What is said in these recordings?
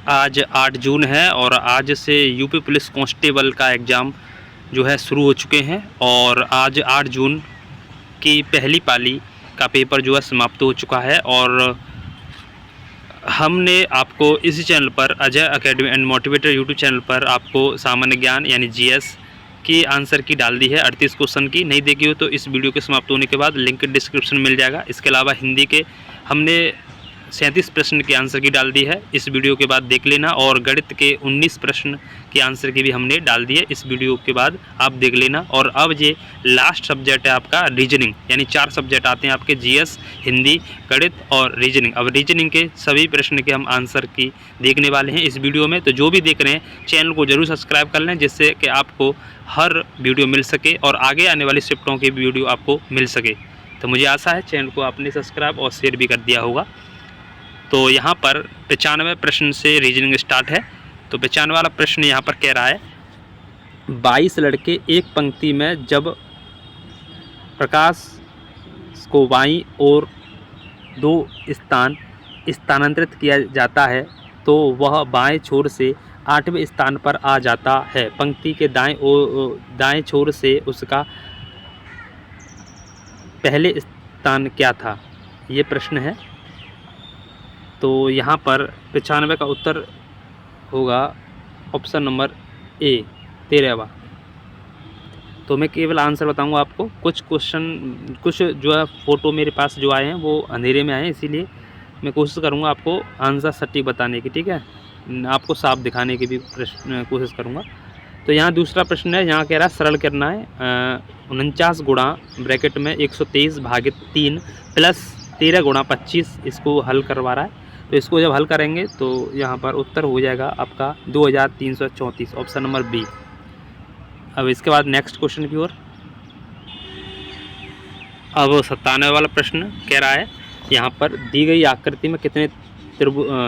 आज 8 जून है और आज से यूपी पुलिस कांस्टेबल का एग्ज़ाम जो है शुरू हो चुके हैं और आज 8 जून की पहली पाली का पेपर जो है समाप्त हो चुका है। और हमने आपको इसी चैनल पर Ajay academy and motivator YouTube channel पर आपको सामान्य ज्ञान यानी जीएस की आंसर की डाल दी है 38 क्वेश्चन की। नहीं देखी हो तो इस वीडियो के समाप्त होने के बाद लिंक डिस्क्रिप्शन में मिल जाएगा। इसके अलावा हिंदी के हमने 37 प्रश्न की आंसर की डाल दी है, इस वीडियो के बाद देख लेना। और गणित के 19 प्रश्न की आंसर की भी हमने डाल दी है, इस वीडियो के बाद आप देख लेना। और अब ये लास्ट सब्जेक्ट है आपका रीजनिंग, यानी 4 सब्जेक्ट आते हैं आपके जीएस, हिंदी, गणित और रीजनिंग। अब रीजनिंग के सभी प्रश्न के हम आंसर की देखने वाले हैं इस वीडियो में। तो जो भी देख रहे हैं चैनल को जरूर सब्सक्राइब कर लें, जिससे कि आपको हर वीडियो मिल सके और आगे आने वाली शिफ्टों की वीडियो आपको मिल सके। तो मुझे आशा है चैनल को आपने सब्सक्राइब और शेयर भी कर दिया होगा। तो यहाँ पर 95 प्रश्न से रीजनिंग स्टार्ट है। तो 95 वाला प्रश्न यहाँ पर कह रहा है, 22 लड़के एक पंक्ति में जब प्रकाश को बाईं ओर 2 स्थान स्थानांतरित किया जाता है तो वह बाएं छोर से 8वें स्थान पर आ जाता है। पंक्ति के दाएं छोर से उसका पहले स्थान क्या था, ये प्रश्न है। तो यहाँ पर 95 का उत्तर होगा ऑप्शन नंबर ए 13वां। तो मैं केवल आंसर बताऊंगा आपको। कुछ क्वेश्चन कुछ जो है फ़ोटो मेरे पास जो आए हैं वो अंधेरे में आए हैं, इसीलिए मैं कोशिश करूंगा आपको आंसर सटीक बताने की, ठीक है, आपको साफ दिखाने की भी कोशिश करूंगा। तो यहाँ दूसरा प्रश्न है, यहाँ कह रहा है सरल करना है 49 गुणा ब्रैकेट में 123 भागित 3 प्लस 13 गुणा 25, इसको हल करवा रहा है। तो इसको जब हल करेंगे तो यहाँ पर उत्तर हो जाएगा आपका 2334, ऑप्शन नंबर बी। अब इसके बाद नेक्स्ट क्वेश्चन की ओर। अब 97 वाला प्रश्न कह रहा है, यहाँ पर दी गई आकृति में कितने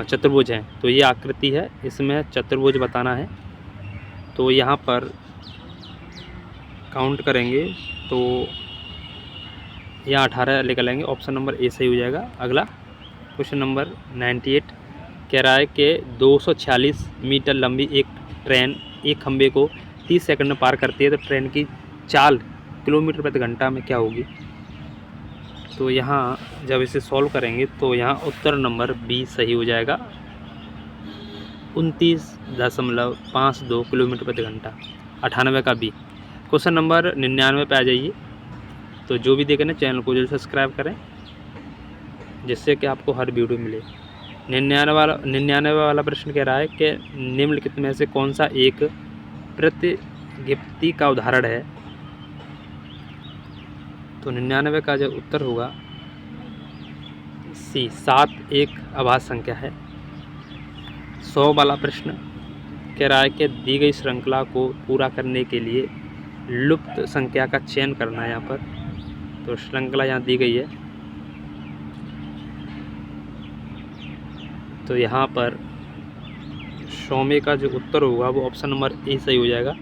चतुर्भुज हैं। तो ये आकृति है, इसमें चतुर्भुज बताना है। तो यहाँ पर काउंट करेंगे तो यहाँ 18 लेकर लेंगे, ऑप्शन नंबर ए सही हो जाएगा। अगला क्वेश्चन नंबर 98 कह रहा है कि 246 मीटर लंबी एक ट्रेन एक खंभे को 30 सेकंड में पार करती है, तो ट्रेन की चाल किलोमीटर प्रति घंटा में क्या होगी। तो यहाँ जब इसे सॉल्व करेंगे तो यहाँ उत्तर नंबर बी सही हो जाएगा, 29.52 किलोमीटर प्रति घंटा, 98 का बी। क्वेश्चन नंबर 99 पे आ जाइए। तो जो भी देखें ना चैनल को जरूर सब्सक्राइब करें, जिससे कि आपको हर वीडियो मिले। 99 वाला प्रश्न कह रहा है कि निम्नलिखित में से कौन सा एक प्रतिज्ञप्ति का उदाहरण है। तो 99 का जो उत्तर होगा सी, 7 एक अभाज्य संख्या है। 100 वाला प्रश्न कह रहा है कि दी गई श्रृंखला को पूरा करने के लिए लुप्त संख्या का चयन करना है यहाँ पर। तो श्रृंखला यहाँ दी गई है, तो यहाँ पर 100 का जो उत्तर होगा वो ऑप्शन नंबर ए सही हो जाएगा।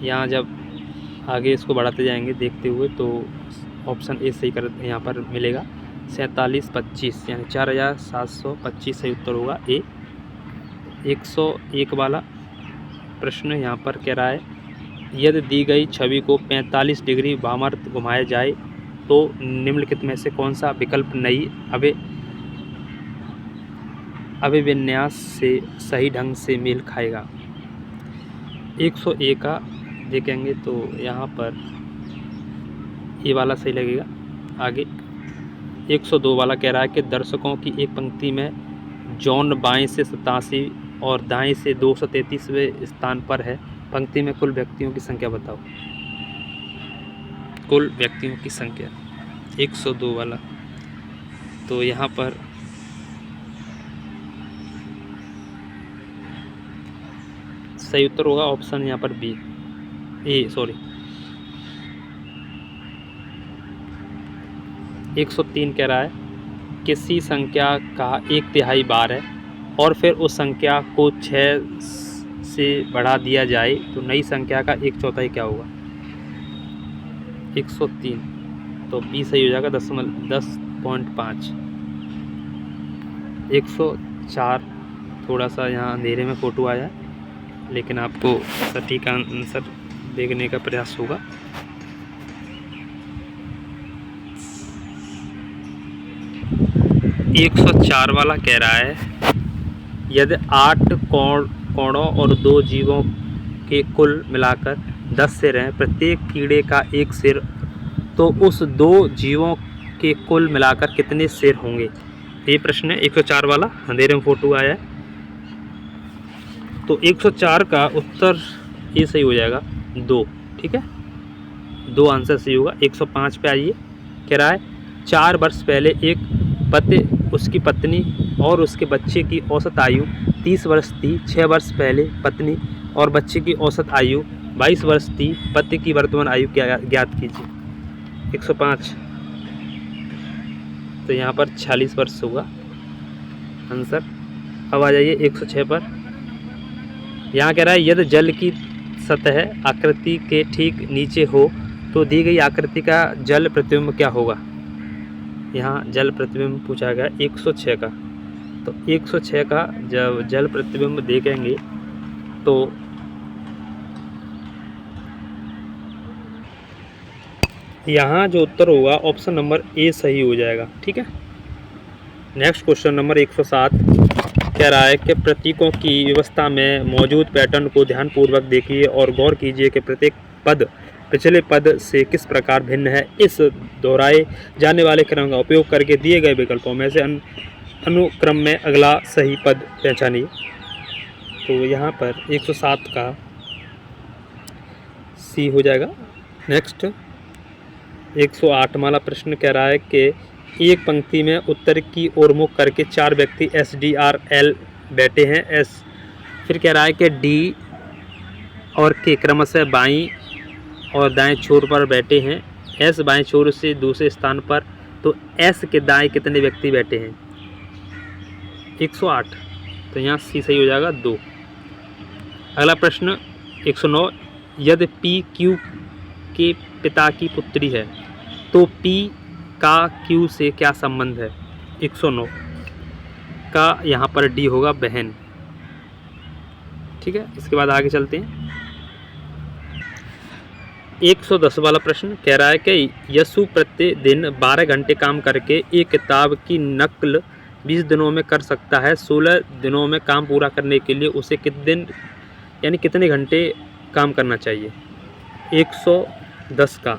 यहाँ जब आगे इसको बढ़ाते जाएंगे देखते हुए तो ऑप्शन ए सही कर यहाँ पर मिलेगा, 4725 यानी 4725 सही उत्तर होगा ए। 101 वाला प्रश्न यहाँ पर कह रहा है, यदि दी गई छवि को 45 डिग्री वामावर्त घुमाया जाए तो निम्नलिखित में से कौन सा विकल्प नई अभिविन्यास से सही ढंग से मेल खाएगा। 101 का देखेंगे तो यहाँ पर ये वाला सही लगेगा। आगे 102 वाला कह रहा है कि दर्शकों की एक पंक्ति में जॉन बाएं से 87 और दाएं से 233वें स्थान पर है। पंक्ति में कुल व्यक्तियों की संख्या बताओ। कुल व्यक्तियों की संख्या 102 वाला, तो यहाँ पर सही उत्तर होगा ऑप्शन यहाँ पर बी, 103 कह रहा है किसी संख्या का 1/3 बार है और फिर उस संख्या को 6 से बढ़ा दिया जाए तो नई संख्या का 1/4 क्या होगा। 103, तो बी सही हो जाएगा 10.5। 104 थोड़ा सा यहाँ अंधेरे में फ़ोटो आया है, लेकिन आपको सटीक आंसर देखने का प्रयास होगा। एक 104 वाला कह रहा है, यदि 8 कोणों और 2 जीवों के कुल मिलाकर 10 सिर हैं, प्रत्येक कीड़े का एक सिर, तो उस 2 जीवों के कुल मिलाकर कितने सिर होंगे? ये प्रश्न है 104 वाला, अंधेरे में फ़ोटो आया है। तो 104 का उत्तर ये सही हो जाएगा 2, ठीक है, 2 आंसर सही होगा। 105 पे आइए, कह रहा है 4 वर्ष पहले एक पति, उसकी पत्नी और उसके बच्चे की औसत आयु 30 वर्ष थी। 6 वर्ष पहले पत्नी और बच्चे की औसत आयु 22 वर्ष थी। पति की वर्तमान आयु क्या ज्ञात कीजिए। 105, तो यहाँ पर 46 वर्ष होगा आंसर। अब आ जाइए 106 पर। यहाँ कह रहा है, यदि जल की सतह आकृति के ठीक नीचे हो तो दी गई आकृति का जल प्रतिबिंब क्या होगा? यहाँ जल प्रतिबिंब पूछा गया 106 का। तो 106 का जब जल प्रतिबिंब देखेंगे तो यहाँ जो उत्तर होगा ऑप्शन नंबर ए सही हो जाएगा, ठीक है। नेक्स्ट क्वेश्चन नंबर 107 कह रहा है कि प्रतीकों की व्यवस्था में मौजूद पैटर्न को ध्यानपूर्वक देखिए और गौर कीजिए कि प्रत्येक पद पिछले पद से किस प्रकार भिन्न है। इस दोहराए जाने वाले क्रम का उपयोग करके दिए गए विकल्पों में से अनुक्रम में अगला सही पद पहचानिए। तो यहाँ पर 107 का सी हो जाएगा। नेक्स्ट 108 वाला प्रश्न कह रहा है कि एक पंक्ति में उत्तर की ओर मुख करके 4 व्यक्ति SDRL बैठे हैं। एस फिर कह रहा है कि डी और के क्रमशः बाईं और दाएं छोर पर बैठे हैं। एस बाएं छोर से दूसरे स्थान पर, तो एस के दाएं कितने व्यक्ति बैठे हैं? 108, तो यहाँ सी सही हो जाएगा 2। अगला प्रश्न 109, यदि पी क्यू के पिता की पुत्री है तो पी का क्यू से क्या संबंध है? 109 का यहाँ पर डी होगा बहन, ठीक है। इसके बाद आगे चलते हैं। 110 वाला प्रश्न कह रहा है कि यशु प्रत्येक दिन 12 घंटे काम करके एक किताब की नकल 20 दिनों में कर सकता है। 16 दिनों में काम पूरा करने के लिए उसे कितने दिन यानी कितने घंटे काम करना चाहिए? 110 का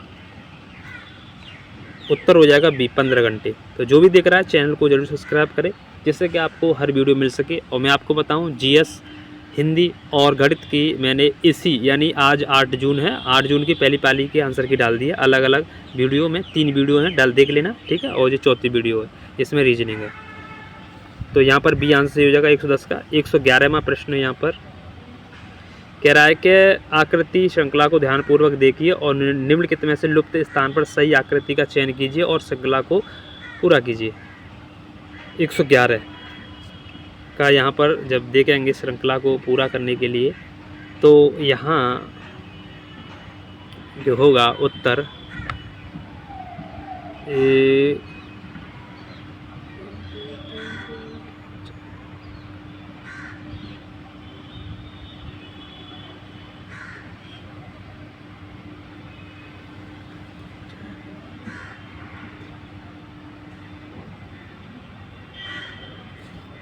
उत्तर हो जाएगा बी 15 घंटे। तो जो भी देख रहा है चैनल को जरूर सब्सक्राइब करें, जिससे कि आपको हर वीडियो मिल सके। और मैं आपको बताऊं जीएस, हिंदी और गणित की मैंने इसी यानी आज 8 जून है, 8 जून की पहली पाली के आंसर की डाल दी है। अलग अलग वीडियो में 3 वीडियो हैं, डाल देख लेना, ठीक है। और ये 4थी वीडियो है, इसमें रीजनिंग है। तो यहाँ पर बी आंसर हो जाएगा 110 का। 111वां प्रश्न यहाँ पर कह रहा है कि आकृति श्रृंखला को ध्यानपूर्वक देखिए और निम्नलिखित में से लुप्त स्थान पर सही आकृति का चयन कीजिए और श्रृंखला को पूरा कीजिए। 111 का यहाँ पर जब देखेंगे श्रृंखला को पूरा करने के लिए, तो यहाँ जो होगा उत्तर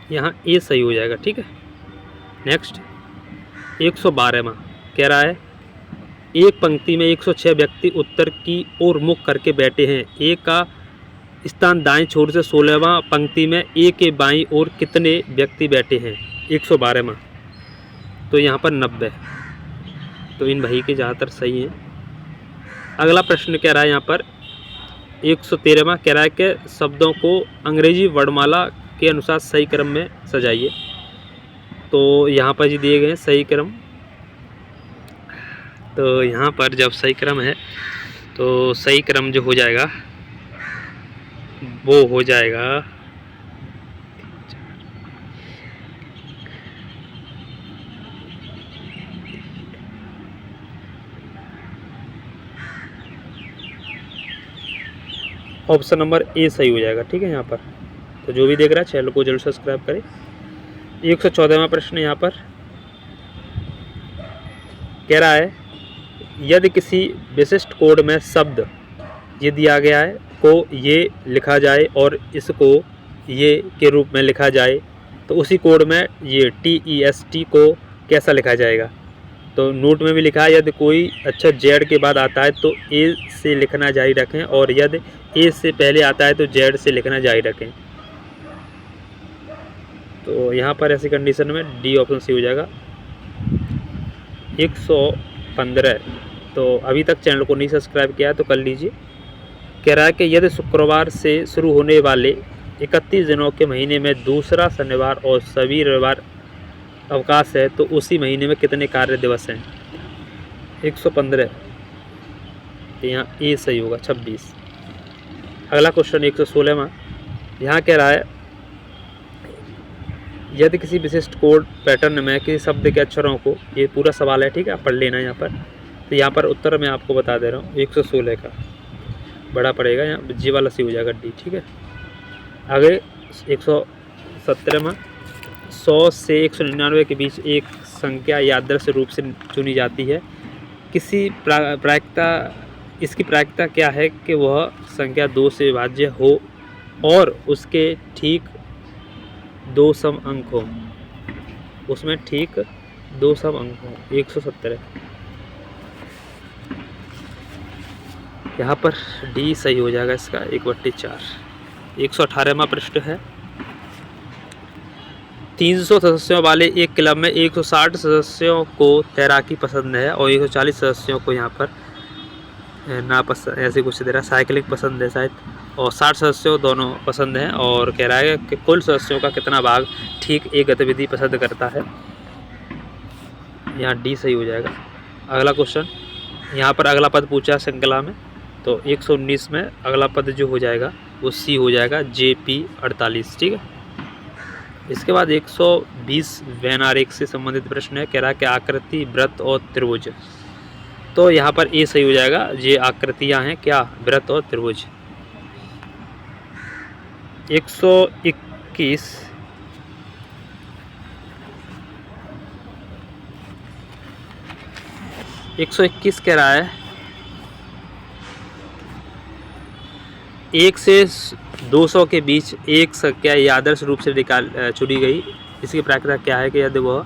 यहाँ ए सही हो जाएगा, ठीक है। नेक्स्ट 112वां कह रहा है, एक पंक्ति में 106 व्यक्ति उत्तर की ओर मुख करके बैठे हैं। ए का स्थान दाएं छोर से 16वां पंक्ति में ए के बाईं ओर कितने व्यक्ति बैठे हैं? 112वां, तो यहाँ पर 90। तो इन भाई के ज़्यादातर सही हैं। अगला प्रश्न कह रहा है यहाँ पर 113वां कह रहा है कि शब्दों को अंग्रेजी वर्णमाला के अनुसार सही क्रम में सजाइए। तो यहाँ पर जी दिए गए सही क्रम। तो यहाँ पर जब सही क्रम है तो सही क्रम जो हो जाएगा वो हो जाएगा ऑप्शन नंबर ए सही हो जाएगा, ठीक है। यहाँ पर तो जो भी देख रहा है चैनल को जरूर सब्सक्राइब करें। 114वां प्रश्न यहाँ पर कह रहा है, यदि किसी विशिष्ट कोड में शब्द ये दिया गया है को ये लिखा जाए और इसको ये के रूप में लिखा जाए तो उसी कोड में ये TEST को कैसा लिखा जाएगा। तो नोट में भी लिखा है, यदि कोई अक्षर Z के बाद आता है तो A से लिखना जारी रखें और यदि A से पहले आता है तो Z से लिखना जारी रखें। तो यहाँ पर ऐसी कंडीशन में डी ऑप्शन सही हो जाएगा। 115, तो अभी तक चैनल को नहीं सब्सक्राइब किया है तो कर लीजिए। कह रहा है कि यदि शुक्रवार से शुरू होने वाले 31 दिनों के महीने में दूसरा शनिवार और सभी रविवार अवकाश है तो उसी महीने में कितने कार्य दिवस हैं। 115, यहाँ ए सही होगा 26। अगला क्वेश्चन 116वां यहाँ कह रहा है, यदि किसी विशिष्ट कोड पैटर्न में किसी शब्द के अक्षरों को, ये पूरा सवाल है ठीक है, आप पढ़ लेना यहाँ पर। तो यहाँ पर उत्तर मैं आपको बता दे रहा हूँ 116 का बड़ा पड़ेगा, यहाँ जी वाला सी हो जाएगा डी, ठीक है। आगे 117वां 100 से 199 के बीच एक संख्या यादृच्छिक रूप से चुनी जाती है, किसी प्रायिकता, इसकी प्रायिकता क्या है कि वह संख्या 2 से विभाज्य हो और उसके ठीक 2 सम अंक हो, उसमें ठीक 2 सम अंक हो। 117 यहाँ पर डी सही हो जाएगा इसका 1/4। 118वां प्रश्न है, 300 सदस्यों वाले एक क्लब में 160 सदस्यों को तैराकी पसंद है और 140 सदस्यों को यहाँ पर ना पसंद, ऐसे कुछ दे रहा है, साइकिलिंग पसंद है शायद, और 60 सदस्यों दोनों पसंद हैं। और कह रहा है कि कुल सदस्यों का कितना भाग ठीक एक गतिविधि पसंद करता है। यहाँ डी सही हो जाएगा। अगला क्वेश्चन यहाँ पर अगला पद पूछा श्रृंखला में, तो 119 में अगला पद जो हो जाएगा वो सी हो जाएगा, JP 48, ठीक है। इसके बाद 120 वैन आरेख से संबंधित प्रश्न है, कह रहा है कि आकृति, वृत्त और त्रिभुज, तो यहाँ पर ए सही हो जाएगा। ये आकृतियाँ हैं क्या, वृत्त और त्रिभुज। 121 कह रहा है, 1 से 200 के बीच एक संख्या आदर्श रूप से चुनी गई, इसकी प्रायिकता क्या है कि यदि वह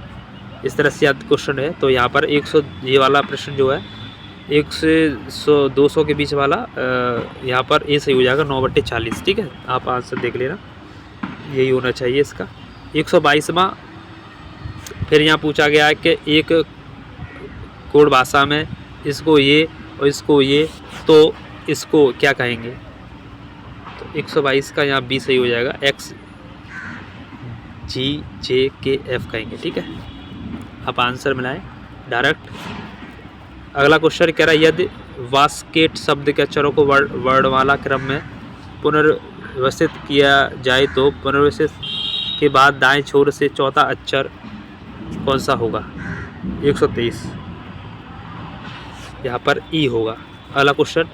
इस तरह से क्वेश्चन है। तो यहाँ पर 100 ये वाला प्रश्न जो है 1 से 200 के बीच वाला, यहाँ पर ए सही हो जाएगा 9/40, ठीक है। आप आंसर देख लेना, यही होना चाहिए इसका। 122वां फिर यहाँ पूछा गया है कि एक कोड भाषा में इसको ये और इसको ये, तो इसको क्या कहेंगे। तो 122 का यहाँ बी सही हो जाएगा, XGJKF कहेंगे, ठीक है। आप आंसर मिलाएं डायरेक्ट। अगला क्वेश्चन कह रहा है, यदि वास्केट शब्द के अक्षरों को वर्णमाला क्रम में पुनर्व्यवस्थित किया जाए तो पुनर्व्यवस्थित के बाद दाएं छोर से चौथा अक्षर कौन सा होगा। 123 यहाँ पर ई होगा। अगला क्वेश्चन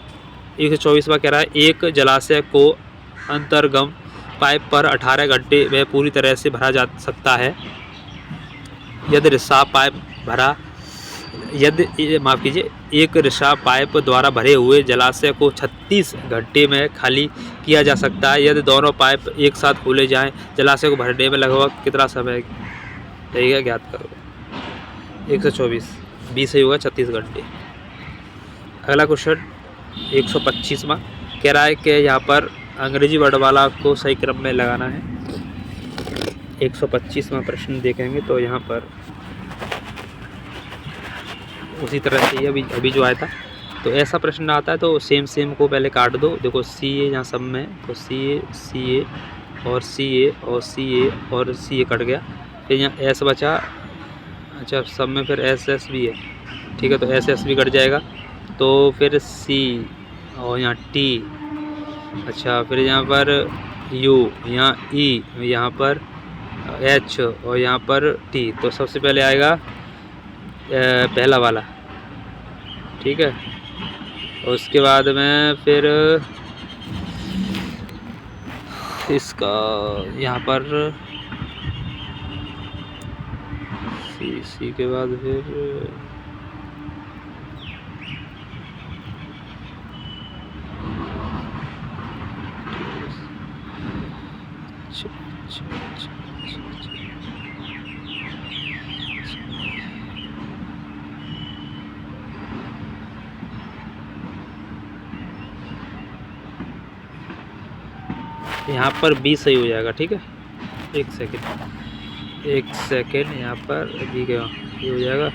124वां कह रहा है, एक जलाशय को अंतर्गम पाइप पर 18 घंटे में पूरी तरह से भरा जा सकता है यदि रिसाव पाइप भरा, यदि माफ़ कीजिए, एक रिसाव पाइप द्वारा भरे हुए जलाशय को 36 घंटे में खाली किया जा सकता है। यदि दोनों पाइप एक साथ खोले जाएं, जलाशय को भरने में लगभग कितना समय लगेगा, ज्ञात करो। 124 बी सही होगा 36 घंटे। अगला क्वेश्चन 125वां कह रहा है कि यहाँ पर अंग्रेजी वर्णमाला को सही क्रम में लगाना है। 125वां प्रश्न देखेंगे तो यहाँ पर उसी तरह से अभी जो आया था, तो ऐसा प्रश्न आता है तो सेम को पहले काट दो। देखो CA यहाँ सब में, तो CA और CA और CA और CA कट गया, फिर यहाँ S बचा, अच्छा सब में फिर SS भी है, ठीक है, तो SS भी कट जाएगा, तो फिर C और यहाँ T, अच्छा फिर यहाँ पर U, यहाँ E, यहाँ पर H और यहाँ पर T। तो सबसे पहले आएगा पहला वाला, ठीक है, और उसके बाद में फिर इसका यहाँ पर सी के बाद फिर यहाँ पर बी सही हो जाएगा। ठीक है, एक सेकेंड यहाँ पर बी के ये हो जाएगा।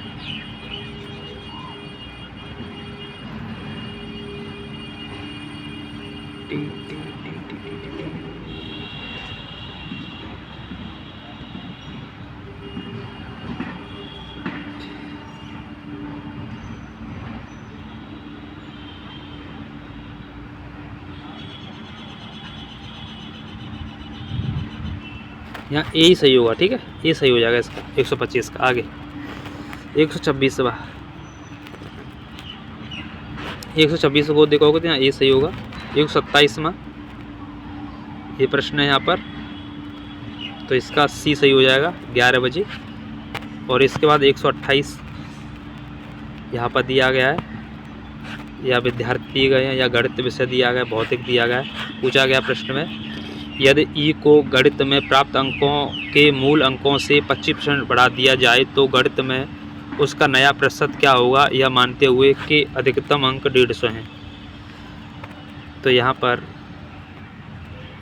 T T T T T T T. यहाँ ए ही सही होगा। ठीक है, ए सही हो जाएगा इसका 125 का। आगे 126वां 126 को देखोगे तो यहाँ ए सही होगा। 127वां ये प्रश्न है यहाँ पर, तो इसका सी सही हो जाएगा 11 बजे। और इसके बाद 128 यहाँ पर दिया गया है, या विद्यार्थी दिए गए हैं, या गणित विषय दिया गया है, भौतिक दिया गया है। पूछा गया प्रश्न में यदि ई को गणित में प्राप्त अंकों के मूल अंकों से 25% बढ़ा दिया जाए तो गणित में उसका नया प्रतिशत क्या होगा, यह मानते हुए कि अधिकतम अंक 150 हैं। तो यहाँ पर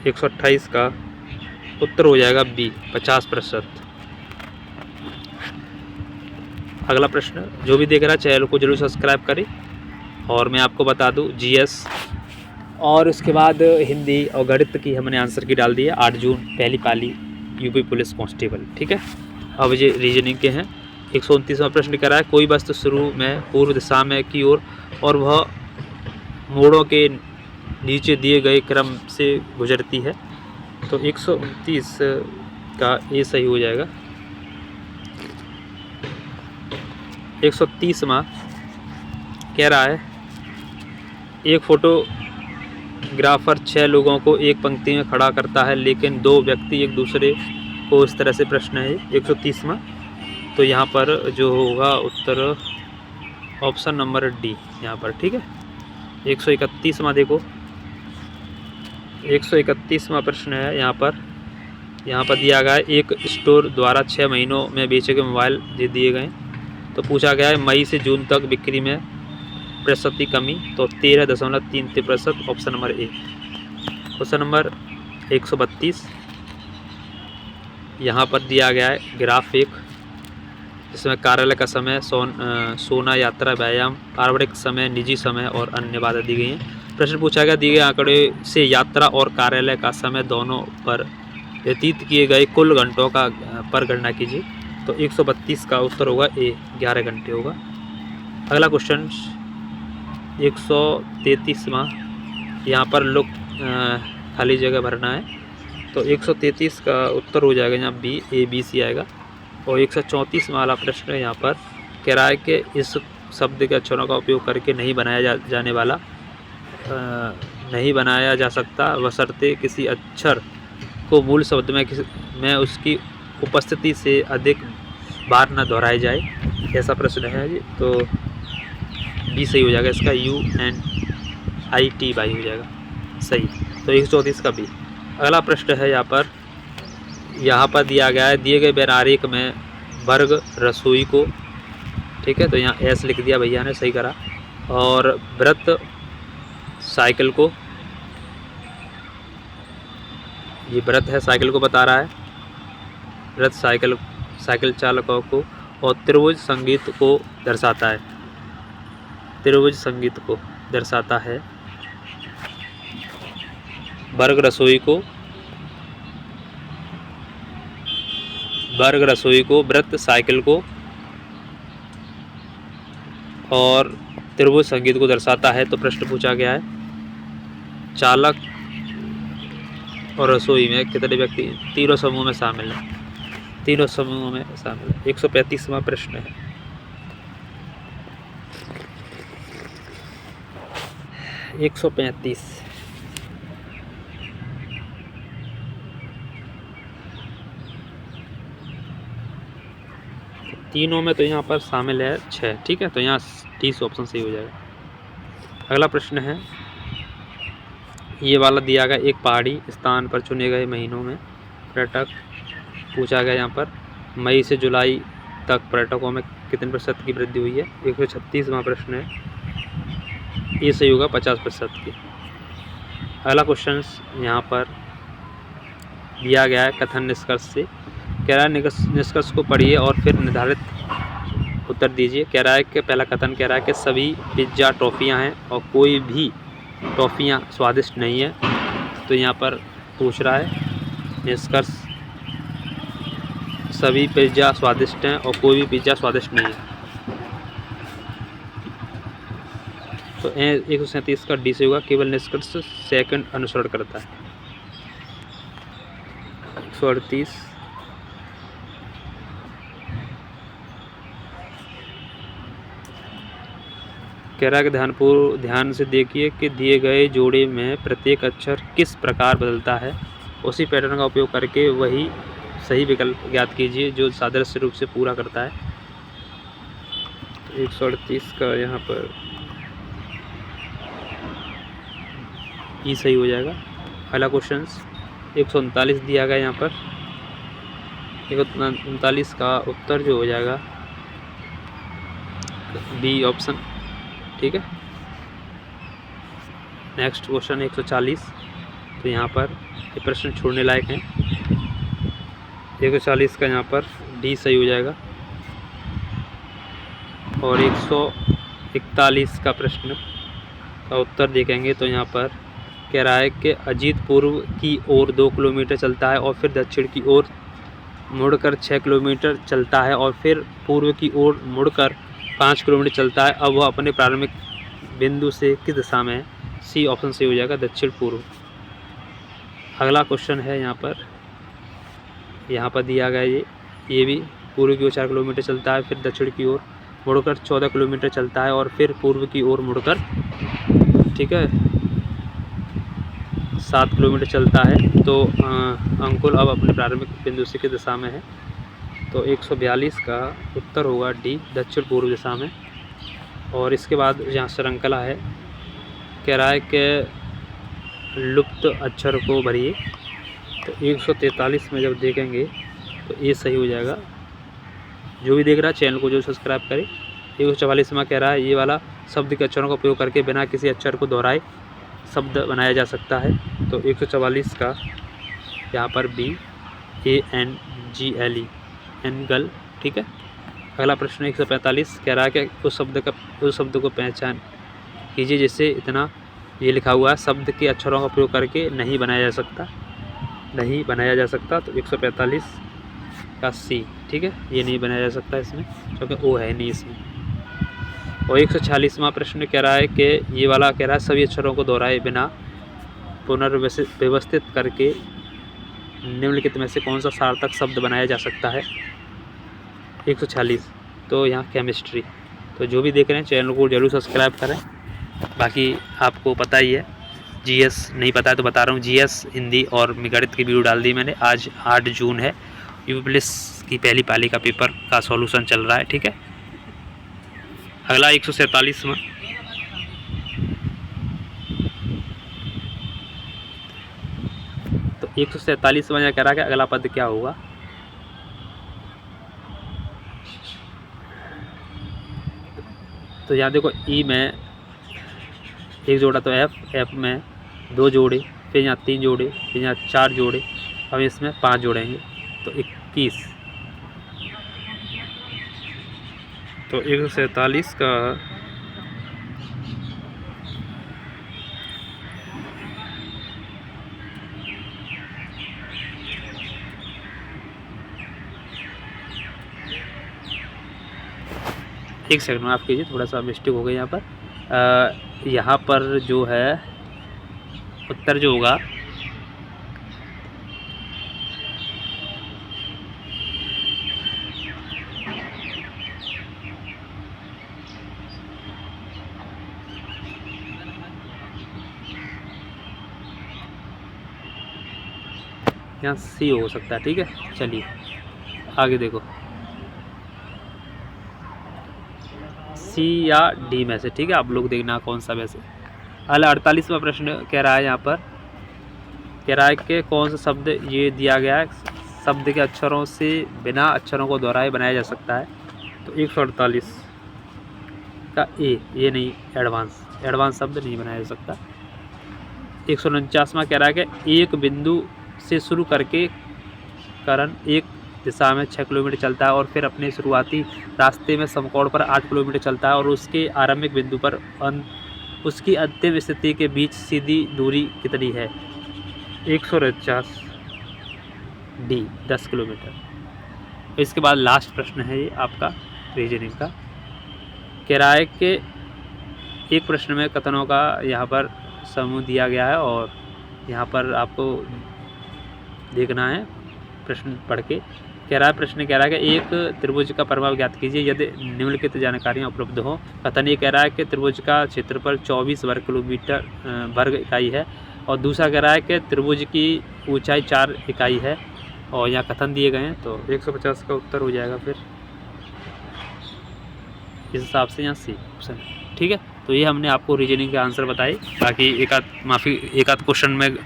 128 का उत्तर हो जाएगा बी 50%। अगला प्रश्न, जो भी देख रहा है चैनल को जरूर सब्सक्राइब करें। और मैं आपको बता दूं जीएस और उसके बाद हिंदी और गणित की हमने आंसर की डाल दी है 8 जून पहली पाली यूपी पुलिस कांस्टेबल। ठीक है, अब ये रीजनिंग के हैं। 129वां प्रश्न कह रहा है कोई वस्तु शुरू में पूर्व दिशा में की ओर और वह मोड़ों के नीचे दिए गए क्रम से गुजरती है। तो 129 का ए सही हो जाएगा। 130वां कह रहा है एक फोटोग्राफर 6 लोगों को एक पंक्ति में खड़ा करता है लेकिन 2 व्यक्ति एक दूसरे को इस तरह से प्रश्न है 130वां। तो यहाँ पर जो होगा उत्तर ऑप्शन नंबर डी यहाँ पर। ठीक है, 131वां देखो, 131वां प्रश्न है यहाँ पर दिया गया है एक स्टोर द्वारा 6 महीनों में बेचे गए मोबाइल दिए गए। तो पूछा गया है मई से जून तक बिक्री में प्रतिशत कमी, तो 13.33%। Option number A. Question number 132 यहाँ पर दिया गया है ग्राफ एक, जिसमें कार्यालय का समय, सोना, यात्रा, व्यायाम, पारिवारिक समय, निजी समय और अन्य बातें दी गई हैं। प्रश्न पूछा गया दिए गए आंकड़े से यात्रा और कार्यालय का समय दोनों पर व्यतीत किए गए कुल घंटों का पर गणना कीजिए। तो 132 का उत्तर होगा ए 11 घंटे होगा। अगला क्वेश्चन 133वां यहाँ पर लोग खाली जगह भरना है। तो 133 का उत्तर हो जाएगा यहाँ बी ए बी सी आएगा। और 134वां वाला प्रश्न यहाँ पर कह रहा है कि इस शब्द के अक्षरों का उपयोग करके नहीं बनाया जा सकता बशर्ते किसी अक्षर को मूल शब्द में उसकी उपस्थिति से अधिक बार न दोहराई जाए, ऐसा प्रश्न है जी। तो बी सही हो जाएगा, इसका UNIT बाई हो जाएगा सही। तो 134 का बी। अगला प्रश्न है यहाँ पर दिया गया है दिए गए आरेख में वर्ग रसोई को, ठीक है, तो यहाँ एस लिख दिया भैया ने, सही करा। और वृत्त साइकिल को, ये वृत्त है साइकिल को बता रहा है, वृत्त साइकिल चालकों को। और त्रिभुज संगीत को दर्शाता है, त्रिभुज संगीत को दर्शाता है। वर्ग रसोई को, वृत्त साइकिल को और त्रिभुज संगीत को दर्शाता है। तो प्रश्न पूछा गया है चालक और रसोई में कितने व्यक्ति तीनों समूह में शामिल हैं, तीनों समूहों में शामिल है। 135वां प्रश्न है। एक 135 135 तीनों में तो यहाँ पर शामिल है 6, ठीक है। तो यहाँ डी ऑप्शन सही हो जाएगा। अगला प्रश्न है, ये वाला दिया गया एक पहाड़ी स्थान पर चुने गए महीनों में पर्यटक पूछा गया। यहाँ पर मई से जुलाई तक पर्यटकों में कितने प्रतिशत की वृद्धि हुई है। 136वां प्रश्न है, ये सही होगा 50% की। अगला क्वेश्चन यहाँ पर दिया गया है कथन निष्कर्ष से, कह रहा है निष्कर्ष को पढ़िए और फिर निर्धारित उत्तर दीजिए। कह रहा है कि पहला कथन कह रहा है कि सभी पिज्ज़ा टॉफ़ियाँ हैं और कोई भी टॉफ़ियाँ स्वादिष्ट नहीं है। तो यहाँ पर पूछ रहा है निष्कर्ष, सभी पिज्ज़ा स्वादिष्ट हैं और कोई भी पिज्ज़ा स्वादिष्ट नहीं है। तो 137 का डी से होगा, केवल निष्कर्ष सेकंड अनुसरण करता है। 138 कह रहा है कि ध्यान से देखिए कि दिए गए जोड़े में प्रत्येक अक्षर किस प्रकार बदलता है। उसी पैटर्न का उपयोग करके वही सही विकल्प ज्ञात कीजिए जो सादृश्य रूप से पूरा करता है। तो 138 का यहाँ पर ई सही हो जाएगा। अगला क्वेश्चन 139 दिया गया। यहाँ पर 139 का उत्तर जो हो जाएगा बी ऑप्शन, ठीक है। नेक्स्ट क्वेश्चन 140, तो यहाँ पर ये प्रश्न छोड़ने लायक हैं। 140 का यहाँ पर डी सही हो जाएगा। और 141 का प्रश्न का उत्तर देखेंगे तो यहाँ पर कह रहा है कि अजीत पूर्व की ओर 2 किलोमीटर चलता है और फिर दक्षिण की ओर मुड़कर 6 किलोमीटर चलता है और फिर पूर्व की ओर मुड़कर 5 किलोमीटर चलता है। अब वह अपने प्रारंभिक बिंदु से किस दिशा में है। सी ऑप्शन सही हो जाएगा, दक्षिण पूर्व। अगला क्वेश्चन है यहाँ पर दिया गया ये भी पूर्व की ओर 4 किलोमीटर चलता है, फिर दक्षिण की ओर मुड़कर 14 किलोमीटर चलता है और फिर पूर्व की ओर मुड़कर, ठीक है, 7 किलोमीटर चलता है। तो अंकुल अब अपने प्रारंभिक बिंदु से किस दिशा में है। तो 142 का उत्तर होगा डी, दक्षिण पूर्व दिशा में। और इसके बाद यहाँ श्रृंखला है, कह रहा है कि लुप्त अक्षर को भरिए। तो 143 में जब देखेंगे तो ये सही हो जाएगा। जो भी देख रहा है चैनल को जो सब्सक्राइब करे। 144 में कह रहा है ये वाला शब्द के अक्षरों का उपयोग करके बिना किसी अक्षर को दोहराए शब्द बनाया जा सकता है। तो 144 का यहाँ पर बी, ANGLE, एनगल, ठीक है। अगला प्रश्न 145 कह रहा है कि उस शब्द को पहचान कीजिए जिससे इतना ये लिखा हुआ है शब्द के अक्षरों का प्रयोग करके नहीं बनाया जा सकता। तो 145 का सी, ठीक है, ये नहीं बनाया जा सकता इसमें क्योंकि ओ है नहीं इसमें। और 146वां प्रश्न कह रहा है कि ये वाला कह रहा है सभी अक्षरों को दोहराए बिना पुनर्व्यवस्थित करके निम्नलिखित में से कौन सा सार्थक शब्द बनाया जा सकता है। 146, तो यहाँ केमिस्ट्री। तो जो भी देख रहे हैं चैनल को जरूर सब्सक्राइब करें। बाकी आपको पता ही है, जीएस नहीं पता है तो बता रहा हूँ, जीएस हिंदी और गणित की वीडियो डाल दी मैंने। आज 8 जून है, यूपीएस की पहली पाली का पेपर का सॉल्यूशन चल रहा है, ठीक है। अगला 147वां, तो 147वां यहाँ कह रहा है कि अगला पद क्या होगा। तो यहाँ देखो ई में एक जोड़ा तो एफ में 2 जोड़े, फिर यहाँ 3 जोड़े, फिर यहाँ 4 जोड़े, अब इसमें 5 जोड़ेंगे तो 21। तो 147 का एक सेकंड में आप कीजिए, थोड़ा सा मिस्टेक हो गई यहाँ पर। यहाँ पर जो है उत्तर जो होगा यहाँ सी हो सकता है, ठीक है। चलिए आगे देखो, सी या डी में से, ठीक है। आप लोग देखना कौन सा वैसे। अगला 48वां प्रश्न कह रहा है यहाँ पर, कह रहा है कि कौन सा शब्द ये दिया गया है, शब्द के अक्षरों से बिना अक्षरों को दोहराए बनाया जा सकता है। तो 148 का ए, ये नहीं, एडवांस शब्द नहीं बनाया जा सकता। 149वां कह रहा है कि एक बिंदु से शुरू करके करण एक दिशा में 6 किलोमीटर चलता है और फिर अपने शुरुआती रास्ते में समकोण पर 8 किलोमीटर चलता है और उसके आरंभिक बिंदु पर उसकी अंतिम स्थिति के बीच सीधी दूरी कितनी है? 149 डी 10 किलोमीटर। इसके बाद लास्ट प्रश्न है ये आपका रीजनिंग का। कह रहा है कि एक प्रश्न में कथनों का यहाँ पर समूह दिया गया है और यहाँ पर आपको देखना है प्रश्न पढ़ के। कह रहा है, प्रश्न कह रहा है कि एक त्रिभुज का परिमाप ज्ञात कीजिए यदि निम्नलिखित जानकारियाँ उपलब्ध हो। कथन ये कह रहा है कि त्रिभुज का क्षेत्रफल 24 वर्ग इकाई है और दूसरा कह रहा है कि त्रिभुज की ऊंचाई 4 इकाई है और यहाँ कथन दिए गए हैं। तो 150 का उत्तर हो जाएगा फिर इस हिसाब से यहाँ सी ऑप्शन, ठीक है। तो ये हमने आपको रीजनिंग के आंसर बताए। बाकी एक आध क्वेश्चन में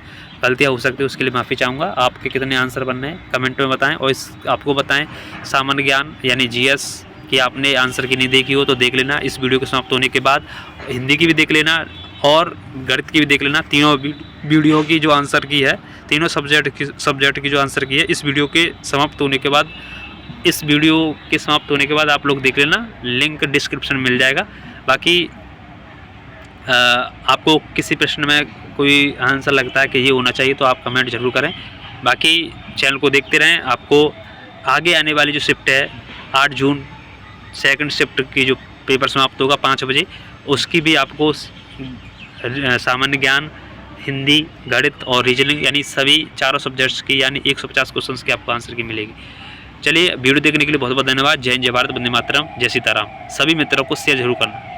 गलतियाँ हो सकती है, उसके लिए माफ़ी चाहूँगा। आपके कितने आंसर बनने हैं कमेंट में बताएं और आपको बताएं सामान्य ज्ञान यानी जीएस की आपने आंसर की नहीं देखी हो तो देख लेना। इस वीडियो के समाप्त होने के बाद हिंदी की भी देख लेना और गणित की भी देख लेना। तीनों वीडियो की जो आंसर की है, तीनों सब्जेक्ट की जो आंसर की है, इस वीडियो के समाप्त होने के बाद आप लोग देख लेना। लिंक डिस्क्रिप्शन में मिल जाएगा। बाकी आपको किसी प्रश्न में कोई आंसर लगता है कि ये होना चाहिए तो आप कमेंट जरूर करें। बाकी चैनल को देखते रहें। आपको आगे आने वाली जो शिफ्ट है 8 जून सेकंड शिफ्ट की जो पेपर समाप्त होगा 5 बजे, उसकी भी आपको सामान्य ज्ञान, हिंदी, गणित और रीजनिंग यानी सभी चारों सब्जेक्ट्स की यानी 150 क्वेश्चंस की आपको आंसर की मिलेगी। चलिए, वीडियो देखने के लिए बहुत बहुत धन्यवाद। जय हिंद, जय भारत, वंदे मातरम, जय सीताराम। सभी मित्रों को शेयर जरूर करना।